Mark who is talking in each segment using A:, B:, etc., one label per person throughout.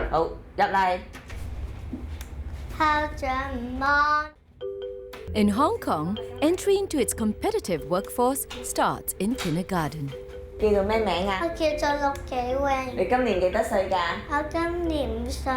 A: 好，入嚟。
B: 校長唔安。
C: In Hong Kong, entry into its competitive workforce starts in kindergarten.
A: 叫做咩名啊？
B: 我叫做陸紀榮，
A: 你今年幾多歲㗎？
B: 我今年5歲。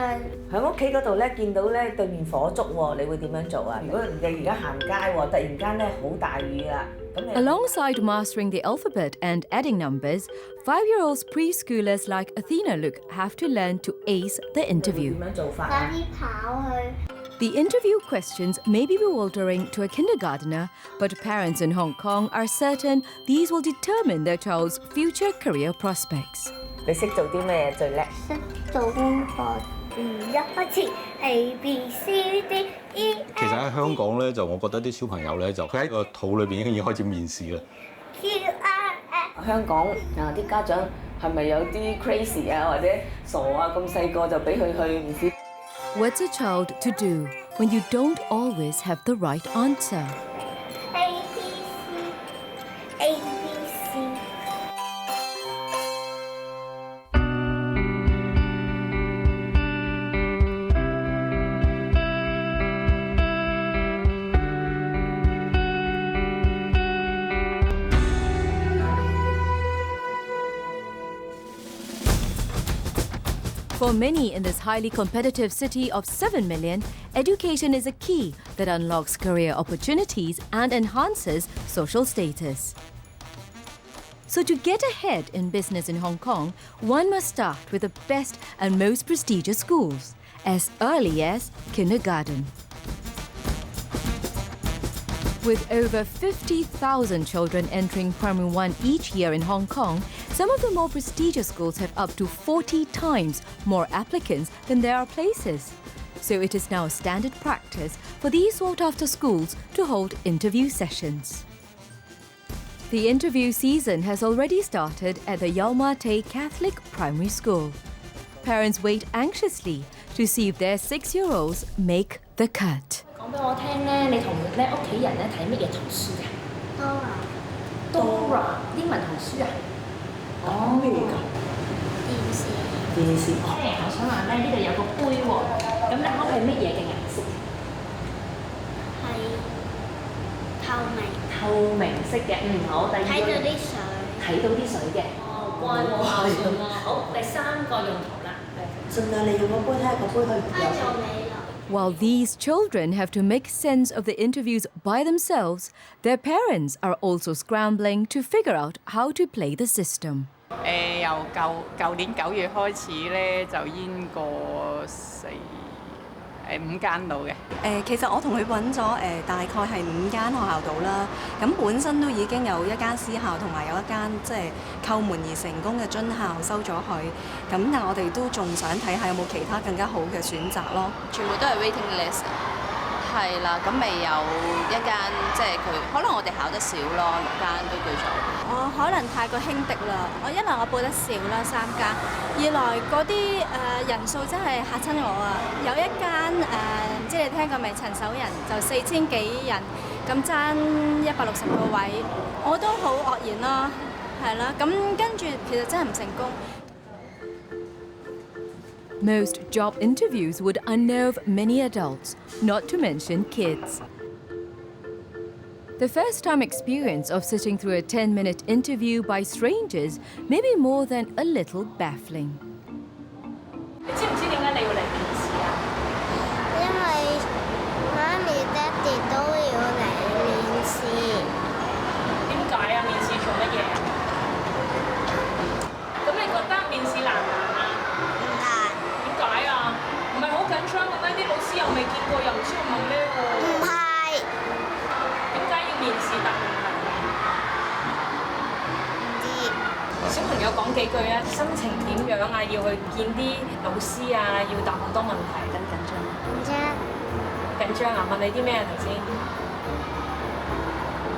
A: 喺屋企嗰度咧，見到咧對面火燭喎，你會點樣做啊？如果你而家行街喎，突然間咧好大雨啦，咁你
C: Alongside mastering the alphabet and adding numbers, 5-year-olds preschoolers like Athena Luke have to learn to ace the
A: 點
C: interview.
A: 樣做法啊？
B: 快啲跑去。
C: The interview questions may be bewildering to a kindergartner, but parents in Hong Kong are certain these will determine their child's future career prospects.
A: 你識做啲咩最叻？
B: 識做功課。一開始 A B C D E。
D: 其實喺香港咧，就我覺得啲小朋友咧，就佢喺個肚裏邊已經開始面試啦。
B: Q R S。
A: 香港啲家長係咪有啲 crazy 啊，或者傻啊？咁細個就俾佢去面試。
C: What's a child to do when you don't always have the right answer?
B: A B C A B C。
C: For many in this highly competitive city of 7 million, education is a key that unlocks career opportunities and enhances social status. So to get ahead in business in Hong Kong, one must start with the best and most prestigious schools, as early as kindergarten. With over 50,000 children entering Primary 1 each year in Hong Kong, some of the more prestigious schools have up to 40 times more applicants than there are places. So it is now standard practice for these sought-after schools to hold interview sessions. The interview season has already started at the Yau Ma Tei Catholic Primary School. Parents wait anxiously to see if their 6-year-olds make the cut.
E: 講俾我聽咧，你同咧屋企人咧睇乜嘢圖書㗎 ？Dora 英文圖書啊？哦，咩嚟㗎？電視。我想話咧，呢度有個杯喎，咁你可係乜嘢嘅顏色？
B: 係透明。
E: 透明色嘅，好。第二個
B: 睇到啲水。
E: 睇到啲水嘅。哦，乖喎，孝順喎。好，第3個用途啦。
F: 盡量利用個杯睇下個杯去
B: 仲未來。
C: While these children have to make sense of the interviews by themselves, their parents are also scrambling to figure out how to play the system.
G: 由舊年9月開始咧，就淹過5間度嘅。
H: 其實我同佢揾咗大概係5間學校度啦。咁本身都已經有一間私校，同埋有一間即係叩門而成功嘅津校收咗佢。咁但係我哋都仲想睇下有冇其他更加好嘅選擇咯。
I: 全部都係 waiting list。係啦，咁未有一間即係佢，可能我哋考得少咯，6間都叫做。
J: 我可能太過輕敵啦，一來我報得少啦3間，二來嗰啲人數真係嚇親我啊！有一間唔知你聽過未？陳守仁就4000幾人，咁爭160個位，我都好愕然咯，係啦，咁跟住其實真係唔成功。
C: Most job interviews would unnerve many adults, not to mention kids. The first-time experience of sitting through a 10-minute interview by strangers may be more than a little baffling.
E: 你知唔知點解你要嚟面試啊？
B: 因為媽咪、爹哋都要嚟面試。
E: 點解啊？面試做乜嘢？咁你覺得面試難唔難啊？
B: 唔難。
E: 點解啊？唔係好緊張嘅咩？啲老師又未見過，又唔知要問咩喎？
B: 唔係。
E: 點解要面試答問題？
B: 唔知。
E: 小朋友講幾句啊，心情點樣啊？要去見啲老師啊，要答好多問題，緊唔緊張？
B: 緊張。
E: 緊張啊！問你啲咩啊？頭先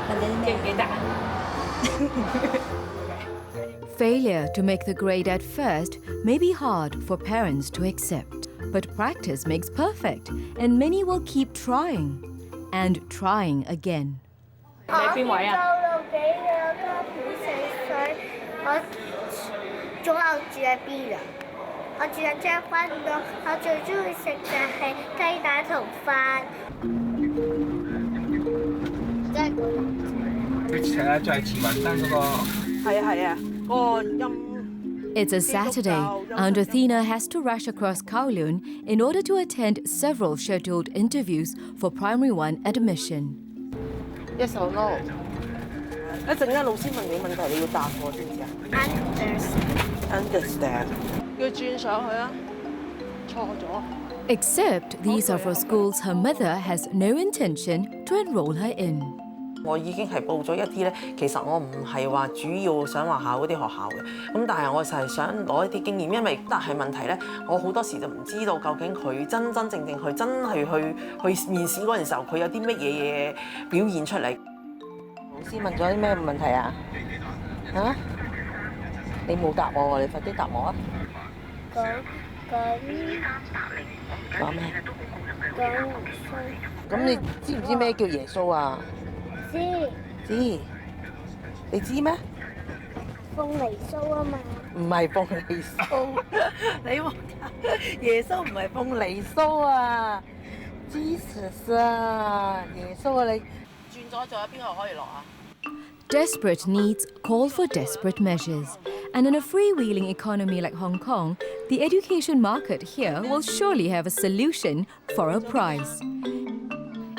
E: 問你啲咩？記唔記得啊？
C: Failure to make the grade at first may be hard for parents to accept, but practice makes perfect, and many will keep trying and trying again.
E: 你喺邊位啊？
B: 我到6幾嘅，我都4歲，我仲有住喺邊啊？我我住喺將軍澳，我最中意食就係雞蛋同飯。真係
K: 佢成日就係慈雲山嗰個。係啊，嗰個音。
C: It's a Saturday, and Athena has to rush across Kowloon in order to attend several scheduled interviews for Primary 1 admission.
K: Yes or no？ 一陣間老師問你問題，你要答我知唔知啊 ？Understand。要轉上去啊！錯咗。
C: Except these are for schools her mother has no intention to enroll her in.
K: 我已經係報咗一啲咧，其實我唔係話主要想話考嗰啲學校嘅，咁但係我就係想攞一啲經驗，因為但係問題咧，我好多時就唔知道究竟佢真正去真係去面試嗰陣時候，佢有啲乜嘢表現出嚟。老師問咗啲咩問題啊？嚇？你冇答我喎，你快啲答我啊！講咩？咁你知唔知咩叫耶穌啊？知，你知咩？
B: 鳳梨酥啊嘛。
K: 唔係鳳梨酥，你冇耶穌唔係鳳梨酥啊 ，Jesus 啊，耶穌啊你轉咗仲有邊個可以落啊？
C: Desperate needs call for desperate measures, and in a freewheeling economy like Hong Kong, the education market here will surely have a solution for a price.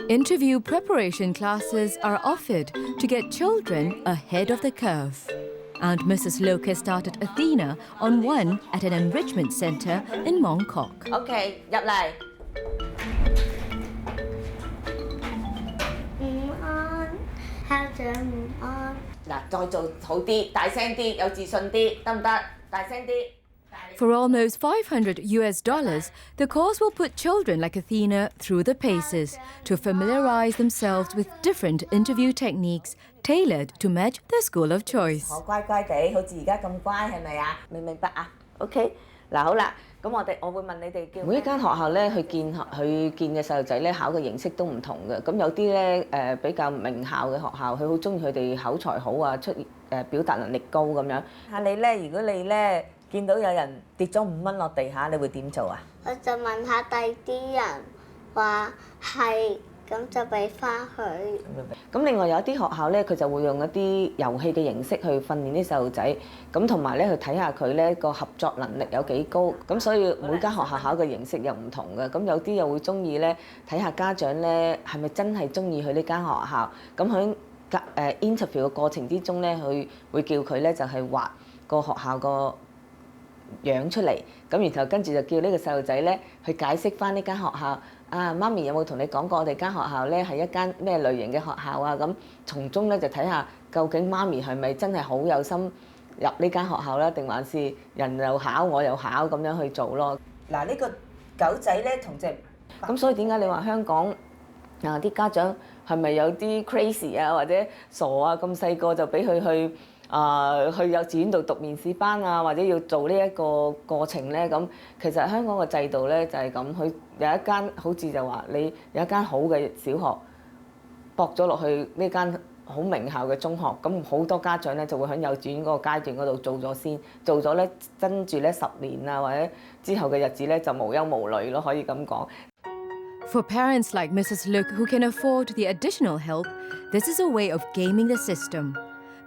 C: Interview preparation classes are offered to get children ahead of the curve. And Mrs. Luke has started Athena on one at an enrichment centre in Mong Kok.
A: OK， 入嚟。
B: 午安，校長午安。
A: 嗱，再做好啲，大聲啲，有自信啲，得唔得？大聲啲。
C: For almost $500, the course will put children like Athena through the paces to familiarize themselves with different interview techniques tailored to match their school of choice.
A: 我乖乖地，好似而家咁乖，係咪啊？明唔明白啊 ？OK， 嗱好啦，咁我會問你哋叫每一間學校咧，去見嘅細路仔咧，考嘅形式都唔同嘅。咁有啲咧比較名校嘅學校，佢好中意佢哋口才好啊，表達能力高咁樣。嚇你咧，如果你咧見到有人跌咗5蚊落地下，你會點做啊？
B: 我就問下第啲人話係，咁就俾翻佢。
A: 咁另外有一啲學校咧，佢就會用一啲遊戲嘅形式去訓練啲細路仔，咁同埋咧去睇下佢咧個合作能力有幾高。咁所以每間學校考嘅形式又唔同嘅。咁有啲又會中意咧睇下家長咧係咪真係中意去呢間學校。咁喺interview 嘅過程之中咧，佢會叫佢咧就係畫個學校個樣出嚟，咁然後跟住就叫呢個細路仔咧去解釋翻呢間學校。啊，媽咪有冇同你講過我哋間學校咧係一間咩類型嘅學校啊？咁從中咧就睇下究竟媽咪係咪真係好有心入呢間學校啦，定還是人又考我又考咁樣去做咯？嗱，呢個狗仔咧同隻咁，所以點解你話香港啊啲家長係咪有啲 crazy 啊或者傻啊？咁細個就俾佢去幼稚園度讀面試班啊，或者要做呢一個過程咧，咁其實香港嘅制度咧就係咁，佢有一間好似就話你有一間好嘅小學，駁咗落去呢間好名校嘅中學，咁好多家長咧就會喺幼稚園嗰個階段嗰度做咗先，做咗咧跟住咧10年啊或者之後嘅日子咧就無憂無慮咯，可以咁講。
C: For parents like Mrs. Luke who can afford the additional help, this is a way of gaming the system.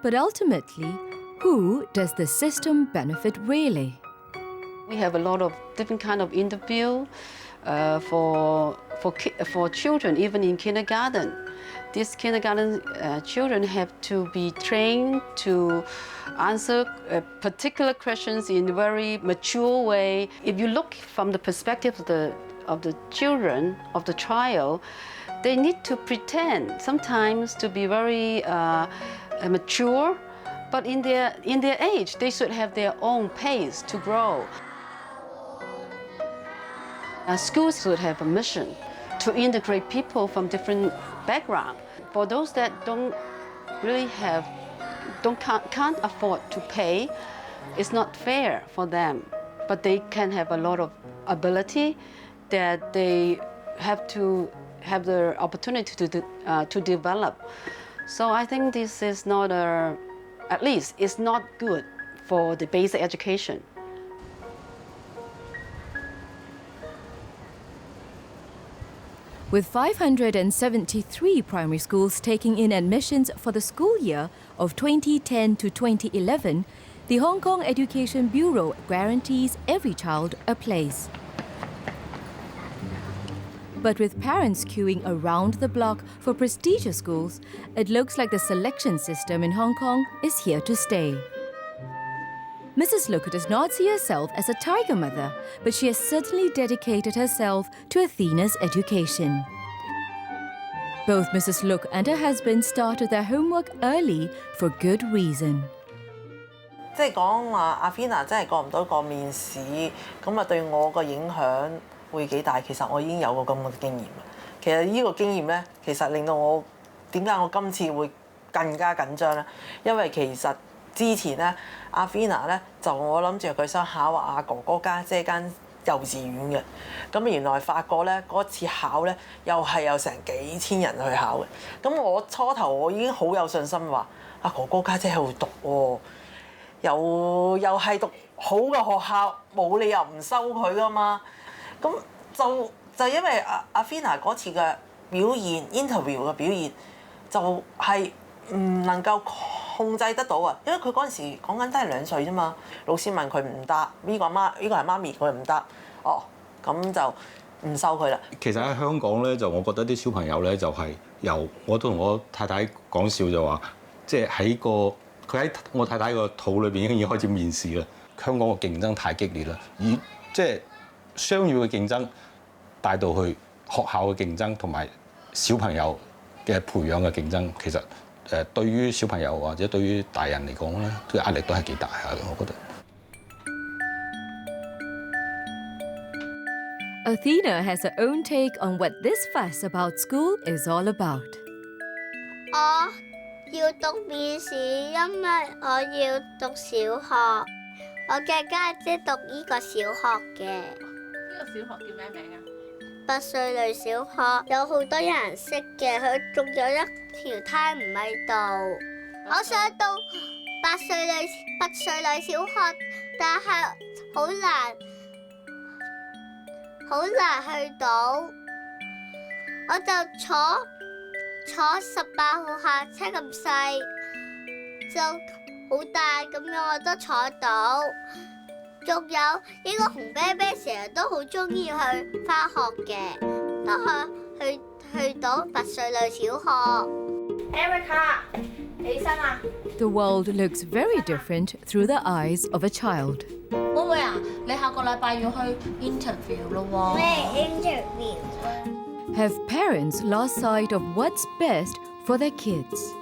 C: But ultimately, who does the system benefit really?
L: We have a lot of different kind of interview for children, even in kindergarten. These kindergarten children have to be trained to answer particular questions in a very mature way. If you look from the perspective of the children of the child, they need to pretend sometimes to be very mature, but in their age, they should have their own pace to grow. Schools should have a mission to integrate people from different backgrounds. For those that can't afford to pay, it's not fair for them. But they can have a lot of ability that they have to have the opportunity to develop. So I think this is not at least it's not good for the basic education.
C: With 573 primary schools taking in admissions for the school year of 2010 to 2011, the Hong Kong Education Bureau guarantees every child a place. But with parents queuing around the block for prestigious schools, it looks like the selection system in Hong Kong is here to stay. Mrs. Look does not see herself as a tiger mother, but she has certainly dedicated herself to Athena's education. Both Mrs. Look and her husband started their homework early for good reason.
K: 即係講話阿 Athena 真係過唔到個面試，咁啊對我個影響會幾大？其實我已經有個咁嘅經驗。其實呢個經驗咧，其實令到我點解我今次會更加緊張咧？因為其實之前咧，阿 Athena 咧就我諗住佢想考阿哥哥家姐間幼稚園嘅，咁原來發覺咧嗰次考咧又係有成幾千人去考嘅。咁我初頭我已經好有信心話阿哥哥家姐喺度讀喎。又係讀好嘅學校，冇理由唔收佢噶嘛。咁就因為阿 Athena 嗰次嘅表現 interview 嘅表現，就係唔能夠控制得到啊。因為佢嗰陣時講緊都係2歲啫嘛。老師問佢唔答，呢個係媽咪，佢唔答，哦，咁就唔收佢啦。
D: 其實喺香港咧，就我覺得啲小朋友咧就係由我都同我太太講笑就話，即係佢喺我太太個肚裏邊已經開始面試啦。香港個競爭太激烈啦，以即係商業嘅競爭帶到去學校嘅競爭同埋小朋友嘅培養嘅競爭，其實對於小朋友或者對於大人嚟講咧，個壓力都係幾大下嘅，我覺得。
C: Athena has her own take on what this fuss about school is all about.
B: 我要讀面試，因為我要讀小學。我嘅家姐讀呢個小學嘅。
E: 呢個小學叫咩名啊
B: ？8歲類小學，有好多人識嘅，佢仲有一條梯唔喺度。我想讀8歲類小學，但係好難去到。我就坐18號客車咁細，就好大咁樣我都坐到。仲有呢個紅啤啤成日都好中意去返學嘅，都去到8歲類小學。
E: Erica，起身啊！
C: The world looks very different through the eyes of a child.
E: 妹妹啊，你下個禮拜要去 interview 咯喎。
B: 咩 interview？
C: Have parents lost sight of what's best for their kids?